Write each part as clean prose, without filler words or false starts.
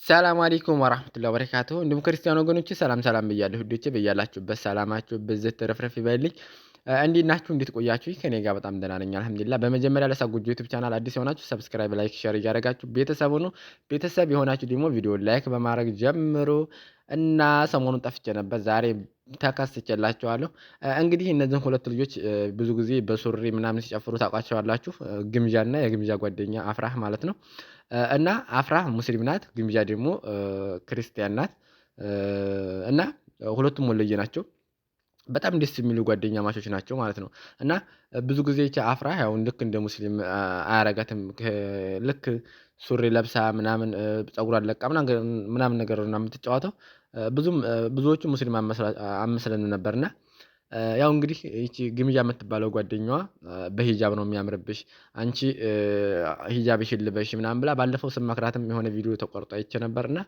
ሰላም አለይኩም ወራህመቱላሂ ወበረካቱሁ እንዲሁም ክርስቲያን ወገኖቼ ሰላም ብያለሁ። ሁዶቼ በያላችሁበት ሰላማችሁ ብዝት ተረፍረፍ ይበልኝ። እንዴት ናችሁ? እንዴት ቆያችሁ? ከኔ ጋር በጣም ደህና ነኝ አልሐምዱሊላህ። በመጀመሪያ ለሳጉጆ ዩቲዩብ ቻናል አዲስ የሆናችሁ ሰብስክራይብ፣ ላይክ፣ ሼር እያደረጋችሁ ቤተሰብ ሁኑ። ቤተሰብ የሆናችሁ ደግሞ ቪዲዮ ላይክ በማድረግ ጀምሩ እና ሰሞኑን ጠፍቼ ነበር፣ ዛሬ ተከስቼላችኋለሁ። እንግዲህ እነዚህን ሁለት ልጆች ብዙ ጊዜ በሱሪ ምናምን ሲጨፍሩ ታውቋቸዋላችሁ። ግምዣና የግምዣ ጓደኛ አፍራህ ማለት ነው። እና አፍራህ ሙስሊም ናት፣ ግምዣ ደግሞ ክርስቲያን ናት። እና ሁለቱም ወሎዬ ናቸው። በጣም ደስ የሚሉ ጓደኛ ማቾች ናቸው ማለት ነው። እና ብዙ ጊዜ ይቺ አፍራህ ያው ልክ እንደ ሙስሊም አያረጋትም። ልክ ሱሪ ለብሳ ምናምን ፀጉሯን ለቃ ምናምን ነገር ነው የምትጫወተው። ብዙዎቹ ሙስሊም አመስለን ነበርና ያው እንግዲህ ይቺ ግምዣ የምትባለው ጓደኛዋ በሂጃብ ነው የሚያምርብሽ አንቺ ሂጃብሽን ልበሽ ምናምን ብላ ባለፈው ስመክራትም የሆነ ቪዲዮ ተቆርጦ አይቼ ነበርና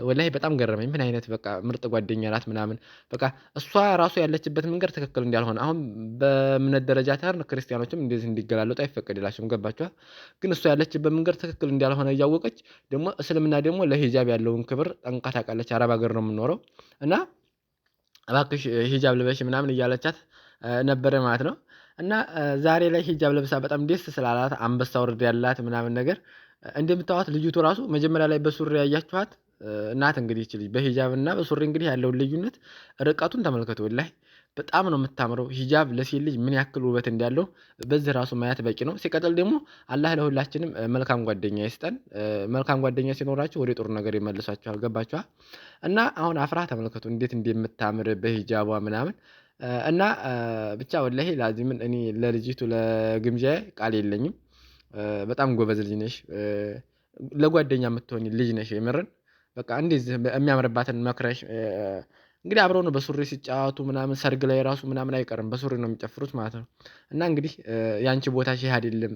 ወላሂ በጣም ገረመኝ። ምን አይነት በቃ ምርጥ ጓደኛ ናት ምናምን። በቃ እሷ ራሱ ያለችበት መንገድ ትክክል እንዳልሆነ አሁን በእምነት ደረጃ ታር ክርስቲያኖችም እንደዚህ እንዲገላለጡ አይፈቀድላቸውም። ገባችኋል? ግን እሷ ያለችበት መንገድ ትክክል እንዳልሆነ እያወቀች ደግሞ እስልምና ደግሞ ለሂጃብ ያለውን ክብር ጠንቅቃ ታውቃለች። አረብ ሀገር ነው የምኖረው እና እባክሽ ሂጃብ ልበሽ ምናምን እያለቻት ነበረ ማለት ነው። እና ዛሬ ላይ ሂጃብ ለብሳ በጣም ደስ ስላላት አንበሳ ወርድ ያላት ምናምን ነገር እንደምታዋት ልጅቱ ራሱ መጀመሪያ ላይ በሱሪ ያያችኋት እናት እንግዲህ እቺ ልጅ በሂጃብ እና በሱሪ እንግዲህ ያለውን ልዩነት ርቀቱን ተመልከቱ። ወላሂ በጣም ነው የምታምረው። ሂጃብ ለሴት ልጅ ምን ያክል ውበት እንዳለው በዚህ ራሱ ማየት በቂ ነው። ሲቀጥል ደግሞ አላህ ለሁላችንም መልካም ጓደኛ ይስጠን። መልካም ጓደኛ ሲኖራችሁ ወደ ጥሩ ነገር ይመልሳችኋል። ገባችኋል? እና አሁን አፍራህ ተመልከቱ እንዴት እንደምታምር በሂጃቧ ምናምን እና ብቻ ወላሂ ላዚምን እኔ ለልጅቱ ለግምዣዬ ቃል የለኝም። በጣም ጎበዝ ልጅ ነሽ፣ ለጓደኛ የምትሆኝ ልጅ ነሽ። የምርን በቃ እንደዚህ የሚያምርባትን መክረሽ እንግዲህ አብረው ነው በሱሪ ሲጫወቱ ምናምን ሰርግ ላይ ራሱ ምናምን አይቀርም በሱሪ ነው የሚጨፍሩት ማለት ነው። እና እንግዲህ ያንቺ ቦታ ሺህ አይደለም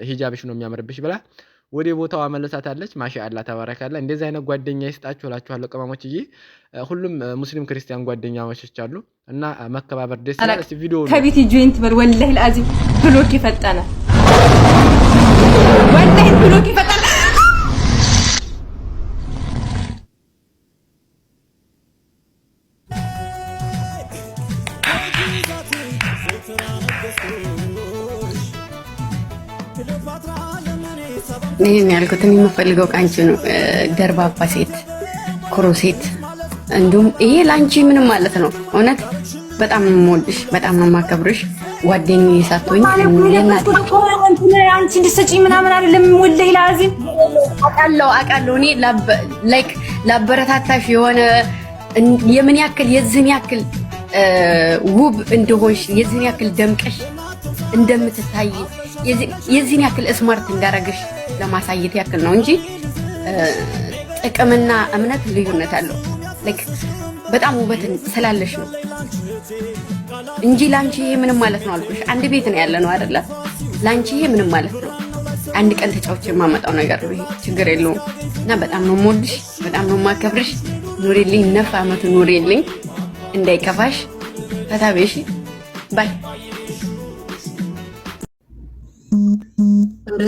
ሂጃብሽ ነው የሚያምርብሽ ብላ ወደ ቦታው አመለሳታለች። ማሻአላ ተባረካላ። እንደዚህ አይነት ጓደኛ ይስጣችሁ እላችኋለሁ ቅመሞችዬ። ሁሉም ሙስሊም ክርስቲያን ጓደኛሞች አሉ እና መከባበር ደስ ይላል። እስቲ ቪዲዮ ከቤት ጆይንት በር ወላሂ አልዓዚም ብሎክ ይፈጠነ ወላሂ ብሎክ ይፈጠነ ይሄን ያልኩት የምፈልገው ካንቺ ነው። ደርባባ ሴት፣ ኩሩ ሴት እንዲሁም ይሄ ላንቺ ምንም ማለት ነው። እውነት በጣም ነው የምወድሽ፣ በጣም ነው የማከብርሽ። ጓደኛዬ ሳትሆኝ የእናቴ አንቺ እንድትሰጪኝ ምናምን አይደለም። ወላሂ ላዚም አውቃለሁ እኔ ላይክ ላበረታታሽ የሆነ የምን ያክል የዚህን ያክል ውብ እንደሆንሽ የዚህን ያክል ደምቀሽ እንደምትታይ የዚህን ያክል ስማርት እንዳረግሽ ለማሳየት ያክል ነው እንጂ ጥቅምና እምነት ልዩነት አለው። ላይክ በጣም ውበትን ስላለሽ ነው እንጂ ላንቺ ይሄ ምንም ማለት ነው አልኩሽ። አንድ ቤት ነው ያለ ነው አይደለ? ላንቺ ይሄ ምንም ማለት ነው። አንድ ቀን ተጫውቼ የማመጣው ነገር ነው። ይሄ ችግር የለውም። እና በጣም ነው የምወድሽ፣ በጣም ነው የማከብርሽ። ኑሪልኝ፣ ነፍ አመት ኑሪልኝ፣ እንዳይከፋሽ፣ ፈታቤሽ ባይ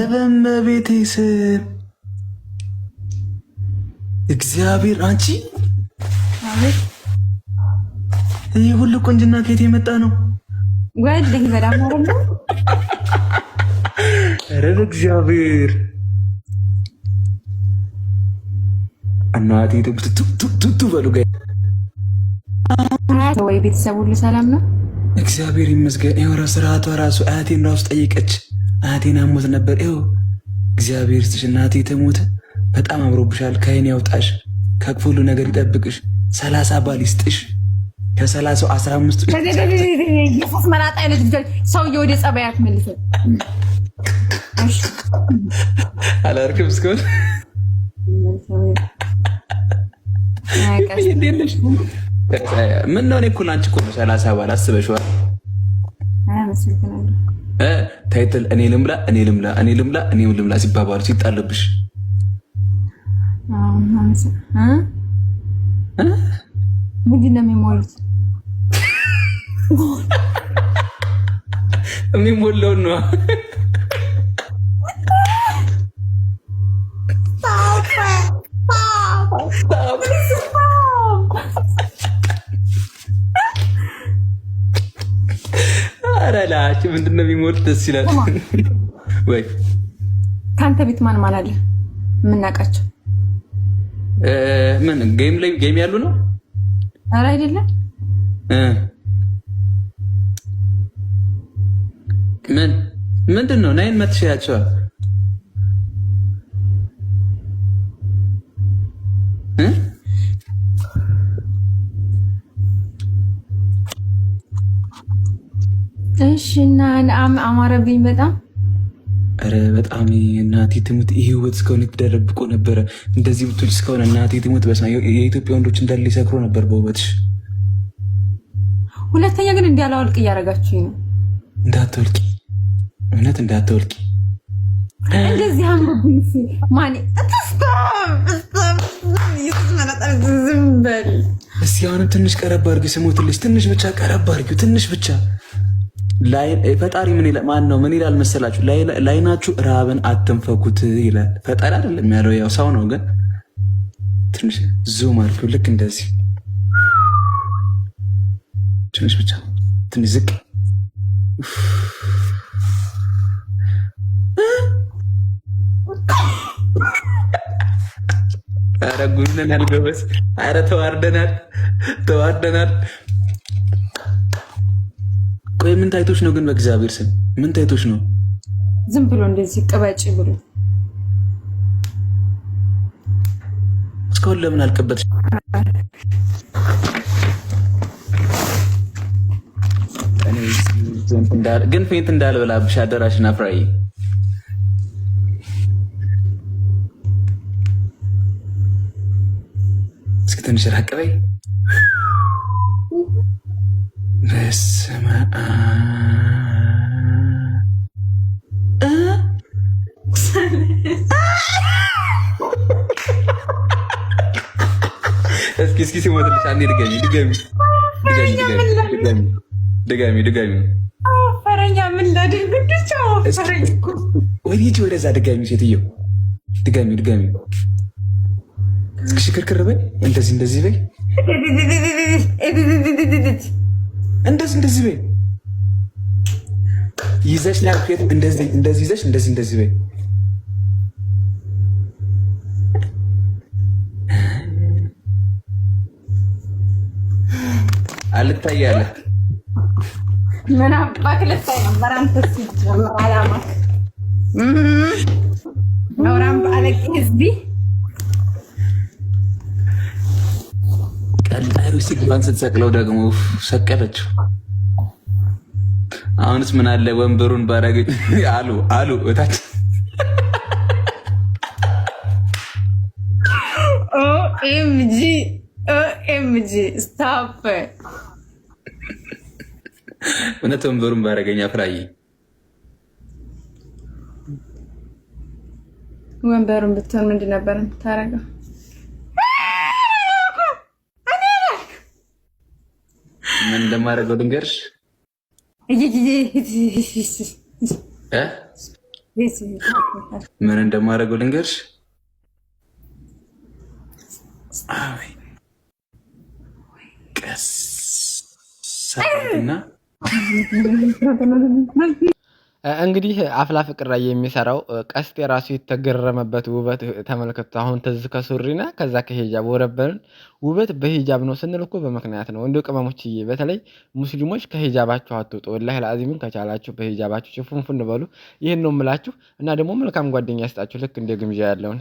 በመቤቴ ስም እግዚአብሔር አንቺ ይህ ሁሉ ቆንጅና ከየት የመጣ ነው? ወላሂ በጣም ነው። ኧረ እግዚአብሔር እናቴ ቱቱ በሉ ጋር ወይ ቤተሰብ ሁሉ ሰላም ነው? እግዚአብሔር ይመስገን። ይኸው ስርዓቷ ራሱ አያቴን ራሱ ጠይቀች። አያቴን አሞት ነበር። ይኸው እግዚአብሔር ይስጥሽ እናቴ ተሞተ። በጣም አምሮብሻል። ከዓይን ያውጣሽ፣ ከክፉሉ ነገር ይጠብቅሽ። 30 ባል ይስጥሽ። ከ30 15 የሶስ መናጣ አይነት ሰውዬው ወደ ጸባያት መልሰ አላርክም እስከሆነ ምን ነው? እኔ እኮ ላንቺ እኮ ነው 30 ባል አስበሽዋል። ታይትል እኔ ልምላ ሲባባሉ ሲጣልብሽ ምንድን ነው የሚሞሉት? የሚሞላውን ነው ምንድነው የሚሞት ደስ ይላል ወይ? ካንተ ቤት ማን ማን አለ የምናውቃቸው? ምን ጌም ያሉ ነው? ኧረ አይደለም። ምንድነው ናይን መትሻያቸዋል? እሺ እና አማረብኝ በጣም። ኧረ በጣም እናቴ ትሙት። ይሄ ውበት እስካሁን የተደረብቆ ነበረ። እንደዚህ ብትል እስካሁን እናቴ ትሙት። በስመ አብ የኢትዮጵያ ወንዶች እንዳለ ይሰክሮ ነበር በውበትሽ። ሁለተኛ ግን እንዲያላወልቅ እያደረጋችሁኝ ነው። እንዳትወልቂ፣ እውነት እንዳትወልቂ። እንደዚህ አምሮብኝ ማን ዝም በል እስቲ። አሁንም ትንሽ ቀረብ አድርጊው፣ ስሞትልሽ። ትንሽ ብቻ ቀረብ አድርጊው፣ ትንሽ ብቻ። ፈጣሪ ምን ይላል መሰላችሁ? ላይናችሁ ረሃብን አትንፈኩት ይላል ፈጣሪ። አይደለም ያለው ያው ሰው ነው። ግን ትንሽ ዙም አድርጊው፣ ልክ እንደዚህ ትንሽ ብቻ፣ ትንሽ ዝቅ። ኧረ ጉድነናል ጎበዝ። ኧረ ተዋርደናል። ቆይ ምን ታይቶች ነው ግን? በእግዚአብሔር ስም ምን ታይቶች ነው? ዝም ብሎ እንደዚህ ቅበጭ ብሎ እስካሁን ለምን አልቀበጥሽ? ግን ፌንት እንዳልበላብሽ አደራሽን አፍራይ። እስኪ ትንሽ ራቅ በይ። በስመ አብ እስኪ ሲሞትልሽ አንዴ ድገሚ። ፈረኛ ምን ላድርግ? ፈረኝ ወዲህ ወደዛ ድገሚ። ሴትዮ ድገሚ። እስኪ ሽክርክር በይ። እንደዚህ በይ። እንደዚህ በይ። ይዘሽ ላልኩት እንደዚህ ይዘሽ እንደዚህ በይ። አልታያለ ምን አባክ ልታይ ነበር አንተ? ሲጀምር አላማክ ነውራም ባለቂ ህዝቢ ቀላሉ ሲግባን ስትሰቅለው ደግሞ ሰቀለችው። አሁንስ ምን አለ ወንበሩን ባረገኝ አሉ እታች ኦኤምጂ ስታፕ። እውነት ወንበሩን ባረገኝ አፍራዬ። ወንበሩን ብትሆን ምንድን ነበር የምታረገው? ምን እንደማደርገው ልንገርሽ? ምን እንደማደርገው ልንገርሽ? ቀስ ሳይና እንግዲህ አፍላ ፍቅር ላይ የሚሰራው ቀስት የራሱ የተገረመበት ውበት ተመልከቱ። አሁን ተዝ ከሱሪና ከዛ ከሂጃብ ወረበርን ውበት በሂጃብ ነው ስንል እኮ በምክንያት ነው። እንደ ቅመሞችዬ በተለይ ሙስሊሞች ከሂጃባችሁ አትውጡ። ወላሂ ለአዚምን ከቻላችሁ በሂጃባችሁ ሽፉንፉን በሉ። ይህን ነው የምላችሁ። እና ደግሞ መልካም ጓደኛ ያስጣችሁ ልክ እንደ ግምዣ ያለውን